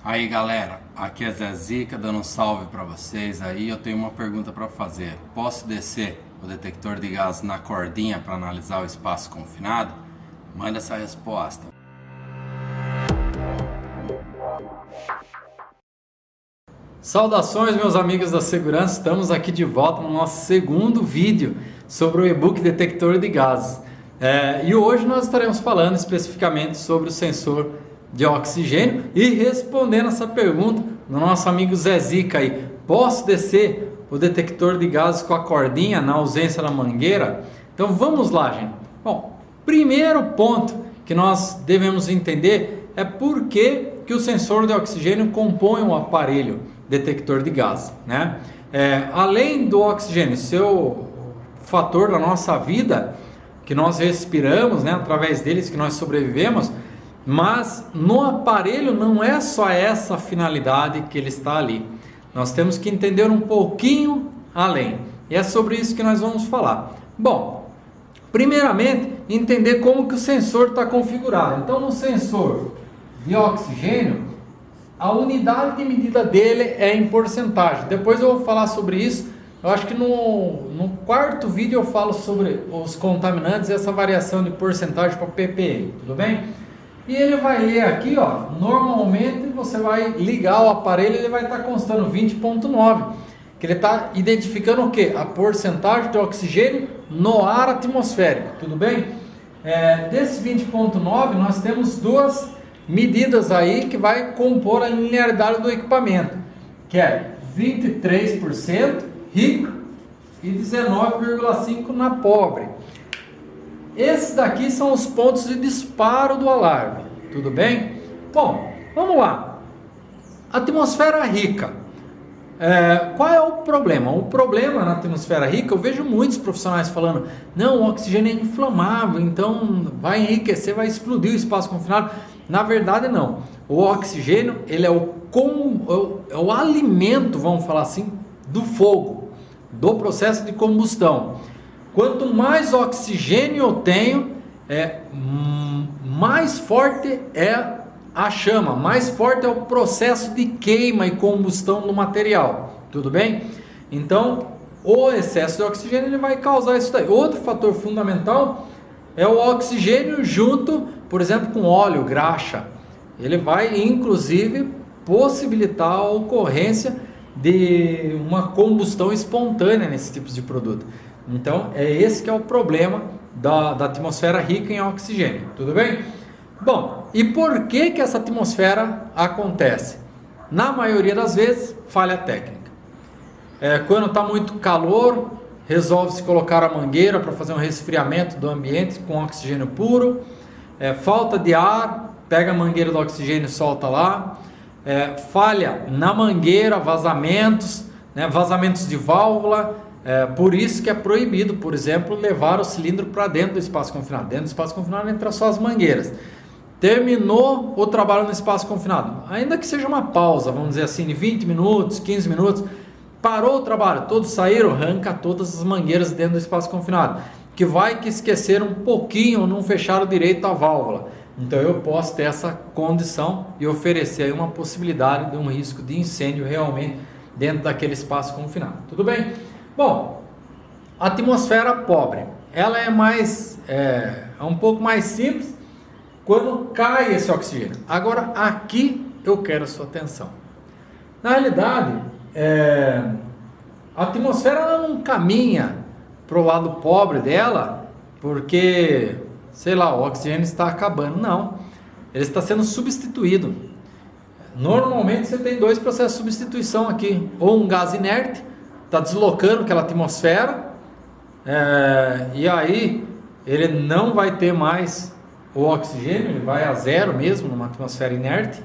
Aí galera, aqui é Zé Zica dando um salve para vocês aí. Eu tenho uma pergunta para fazer. Posso descer o detector de gás na cordinha para analisar o espaço confinado? Manda essa resposta. Saudações meus amigos da segurança, estamos aqui de volta no nosso segundo vídeo sobre o e-book detector de gases. E hoje nós estaremos falando especificamente sobre o sensor de oxigênio e respondendo essa pergunta do nosso amigo Zé Zica aí. Posso descer o detector de gases com a cordinha na ausência da mangueira? Então vamos lá, gente. Bom, primeiro ponto que nós devemos entender é por que o sensor de oxigênio compõe um aparelho detector de gases, né? Além do oxigênio ser o fator da nossa vida, que nós respiramos, né? Através deles que nós sobrevivemos, mas no aparelho não é só essa finalidade que ele está ali. Nós temos que entender um pouquinho além. E é sobre isso que nós vamos falar. Bom, primeiramente, entender como que o sensor está configurado. Então, no sensor de oxigênio, a unidade de medida dele é em porcentagem. Depois eu vou falar sobre isso. Eu acho que no quarto vídeo eu falo sobre os contaminantes e essa variação de porcentagem para ppm, tudo bem? E ele vai ler aqui, ó, normalmente você vai ligar o aparelho, ele vai estar constando 20,9, que ele está identificando o que? A porcentagem de oxigênio no ar atmosférico, tudo bem? Desse 20,9 nós temos duas medidas aí que vai compor a linearidade do equipamento, que é 23% rico e 19,5% na pobre. Esses daqui são os pontos de disparo do alarme, tudo bem? Bom, vamos lá. Atmosfera rica. Qual é o problema? O problema na atmosfera rica, eu vejo muitos profissionais falando, não, o oxigênio é inflamável, então vai enriquecer, vai explodir o espaço confinado. Na verdade não. O oxigênio, ele é o alimento, vamos falar assim, do fogo, do processo de combustão. Quanto mais oxigênio eu tenho, mais forte é a chama, mais forte é o processo de queima e combustão do material, tudo bem? Então, o excesso de oxigênio ele vai causar isso daí. Outro fator fundamental é o oxigênio junto, por exemplo, com óleo, graxa. Ele vai, inclusive, possibilitar a ocorrência de uma combustão espontânea nesses tipos de produto. Então, esse que é o problema da atmosfera rica em oxigênio, tudo bem? Bom, e por que essa atmosfera acontece? Na maioria das vezes, falha técnica. Quando está muito calor, resolve-se colocar a mangueira para fazer um resfriamento do ambiente com oxigênio puro. Falta de ar, pega a mangueira do oxigênio e solta lá. Falha na mangueira, vazamentos, né, vazamentos de válvula. Por isso que é proibido, por exemplo, levar o cilindro para dentro do espaço confinado. Dentro do espaço confinado entra só as mangueiras. Terminou o trabalho no espaço confinado, ainda que seja uma pausa, vamos dizer assim, de 20 minutos, 15 minutos, parou o trabalho, todos saíram, arranca todas as mangueiras dentro do espaço confinado, que vai que esqueceram um pouquinho, não fecharam direito a válvula. Então eu posso ter essa condição e oferecer aí uma possibilidade de um risco de incêndio realmente dentro daquele espaço confinado, tudo bem? Bom, a atmosfera pobre, ela é um pouco mais simples quando cai esse oxigênio. Agora, aqui eu quero a sua atenção. Na realidade, a atmosfera ela não caminha para o lado pobre dela porque, sei lá, o oxigênio está acabando. Não, ele está sendo substituído. Normalmente você tem dois processos de substituição aqui. Ou um gás inerte, está deslocando aquela atmosfera, e aí ele não vai ter mais o oxigênio, ele vai a zero mesmo numa atmosfera inerte,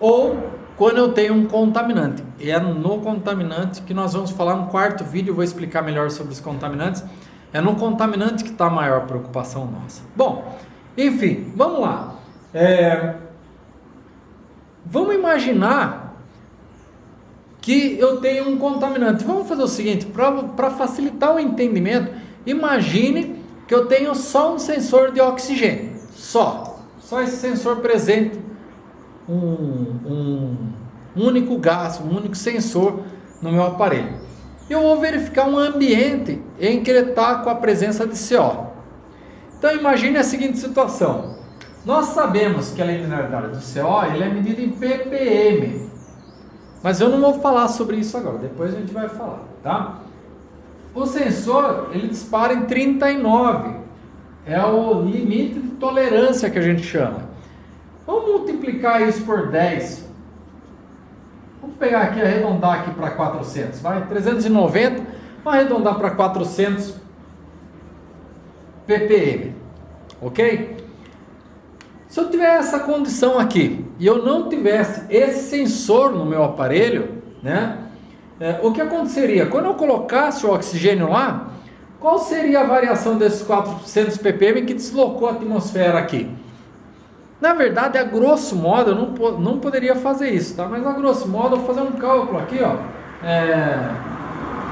ou quando eu tenho um contaminante. E é no contaminante que nós vamos falar no quarto vídeo, eu vou explicar melhor sobre os contaminantes. É no contaminante que está a maior preocupação nossa. Bom, enfim, vamos lá. Vamos imaginar que eu tenho um contaminante. Vamos fazer o seguinte, para facilitar o entendimento, imagine que eu tenho só um sensor de oxigênio, só esse sensor presente um único gás, um único sensor no meu aparelho. Eu vou verificar um ambiente em que ele está com a presença de CO. Então imagine a seguinte situação. Nós sabemos que a linearidade do CO ele é medida em ppm. Mas eu não vou falar sobre isso agora, depois a gente vai falar, tá? O sensor, ele dispara em 39. É o limite de tolerância que a gente chama. Vamos multiplicar isso por 10. Vamos pegar aqui, arredondar aqui para 400. Vai, 390, vamos arredondar para 400 ppm. Ok? Se eu tiver essa condição aqui e eu não tivesse esse sensor no meu aparelho, né? O que aconteceria? Quando eu colocasse o oxigênio lá, qual seria a variação desses 400 ppm que deslocou a atmosfera aqui? Na verdade, a grosso modo, eu não poderia fazer isso, tá? Mas a grosso modo, eu vou fazer um cálculo aqui, ó,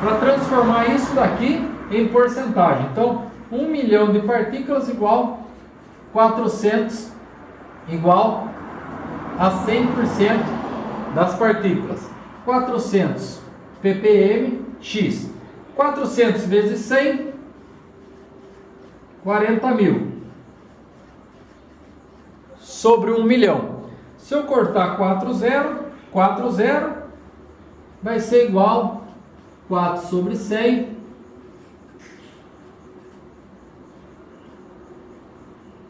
para transformar isso daqui em porcentagem. Então, 1 milhão de partículas igual 400 igual a 100% das partículas. 400 ppm x. 400 vezes 100, 40 mil. Sobre 1 milhão. Se eu cortar 4 zero, vai ser igual 4 sobre 100,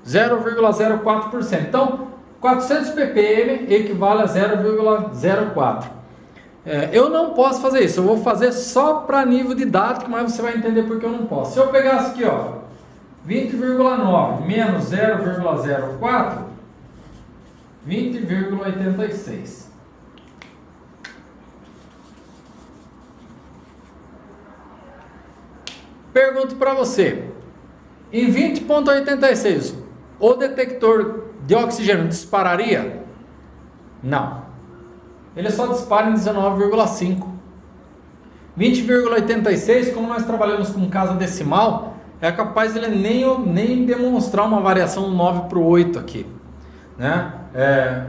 0,04%. Então, 400 ppm equivale a 0,04. Eu não posso fazer isso, eu vou fazer só para nível didático, mas você vai entender porque eu não posso. Se eu pegasse aqui, ó, 20,9 menos 0,04, 20,86. Pergunto para você, em 20,86, o detector de oxigênio dispararia? Não. Ele só dispara em 19,5. 20,86, como nós trabalhamos com casa decimal, é capaz de ele nem demonstrar uma variação do 9 para o 8 aqui, né?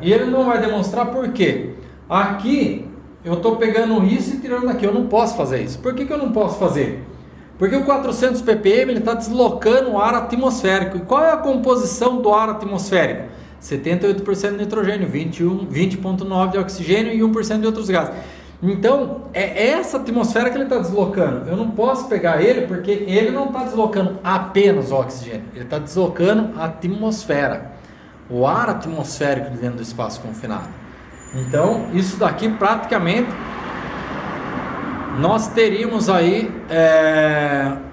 E ele não vai demonstrar por quê? Aqui eu estou pegando isso e tirando daqui, eu não posso fazer isso. Por que eu não posso fazer? Porque o 400 ppm ele está deslocando o ar atmosférico. E qual é a composição do ar atmosférico? 78% de nitrogênio, 20,9% de oxigênio e 1% de outros gases. Então, é essa atmosfera que ele está deslocando. Eu não posso pegar ele porque ele não está deslocando apenas o oxigênio. Ele está deslocando a atmosfera, o ar atmosférico dentro do espaço confinado. Então, isso daqui praticamente nós teríamos aí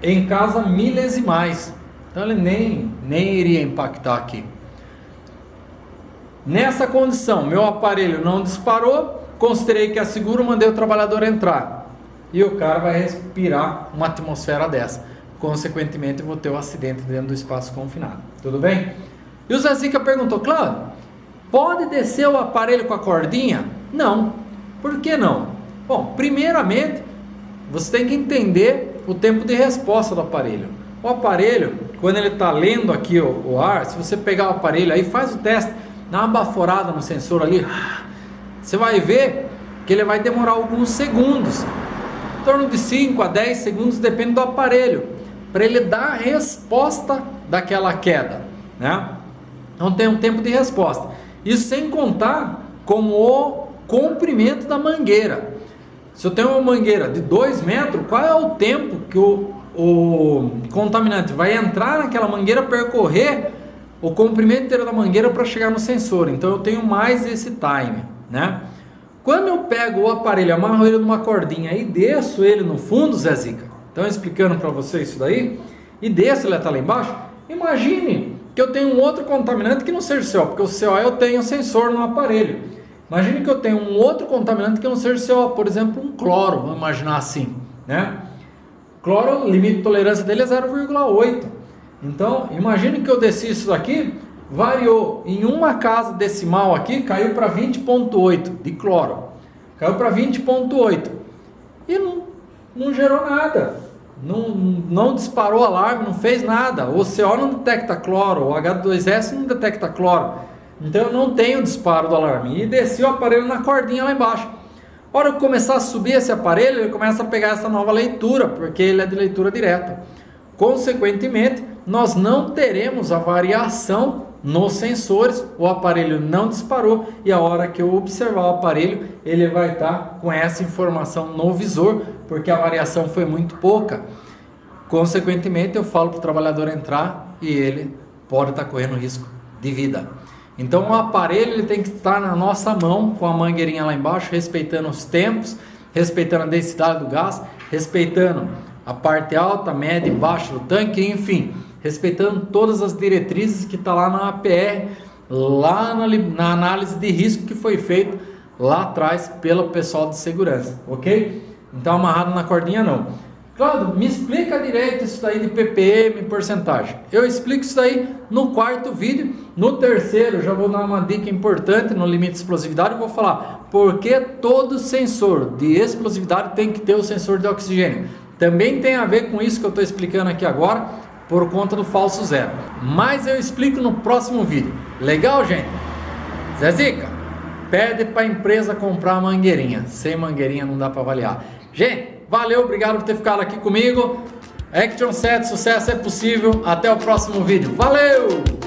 em casa milesimais. Então, ele nem iria impactar aqui. Nessa condição, meu aparelho não disparou, considerei que é seguro, mandei o trabalhador entrar. E o cara vai respirar uma atmosfera dessa. Consequentemente, eu vou ter um acidente dentro do espaço confinado. Tudo bem? E o Zé Zica perguntou, Cláudio, pode descer o aparelho com a cordinha? Não. Por que não? Bom, primeiramente, você tem que entender o tempo de resposta do aparelho. O aparelho, quando ele está lendo aqui o ar, se você pegar o aparelho aí, faz o teste, dá uma baforada no sensor ali, você vai ver que ele vai demorar alguns segundos, em torno de 5 a 10 segundos, depende do aparelho, para ele dar a resposta daquela queda, né? Então tem um tempo de resposta. Isso sem contar com o comprimento da mangueira. Se eu tenho uma mangueira de 2 metros, qual é o tempo que o contaminante vai entrar naquela mangueira, percorrer o comprimento inteiro da mangueira para chegar no sensor? Então eu tenho mais esse time, né? Quando eu pego o aparelho, amarro ele numa cordinha e desço ele no fundo, Zé Zica, então explicando para você isso daí, e desço ele até lá embaixo, imagine que eu tenho um outro contaminante que não seja CO, porque o CO eu tenho sensor no aparelho. Imagine que eu tenho um outro contaminante que não seja CO, por exemplo, um cloro, vamos imaginar assim, né? Cloro, o limite de tolerância dele é 0,8. Então, imagine que eu desci isso daqui, variou em uma casa decimal aqui, caiu para 20,8 de cloro. Caiu para 20,8 e não gerou nada. Não disparou alarme, não fez nada. O CO não detecta cloro, o H2S não detecta cloro. Então eu não tenho disparo do alarme. E desci o aparelho na cordinha lá embaixo. A hora que eu começar a subir esse aparelho, ele começa a pegar essa nova leitura, porque ele é de leitura direta. Consequentemente, nós não teremos a variação nos sensores, o aparelho não disparou e a hora que eu observar o aparelho, ele vai estar com essa informação no visor, porque a variação foi muito pouca. Consequentemente, eu falo para o trabalhador entrar e ele pode estar correndo risco de vida. Então o aparelho ele tem que estar na nossa mão com a mangueirinha lá embaixo, respeitando os tempos, respeitando a densidade do gás, respeitando a parte alta, média e baixa do tanque, enfim, respeitando todas as diretrizes que está lá na APR, lá na análise de risco que foi feito lá atrás pelo pessoal de segurança, ok? Então amarrado na cordinha não. Claudio, me explica direito isso daí de ppm, porcentagem. Eu explico isso daí no quarto vídeo. No terceiro, já vou dar uma dica importante no limite de explosividade. Eu vou falar por que todo sensor de explosividade tem que ter o sensor de oxigênio. Também tem a ver com isso que eu estou explicando aqui agora, por conta do falso zero. Mas eu explico no próximo vídeo. Legal, gente? Zezica, pede para a empresa comprar a mangueirinha. Sem mangueirinha não dá para avaliar. Gente, valeu, obrigado por ter ficado aqui comigo. Action 7, sucesso é possível. Até o próximo vídeo. Valeu!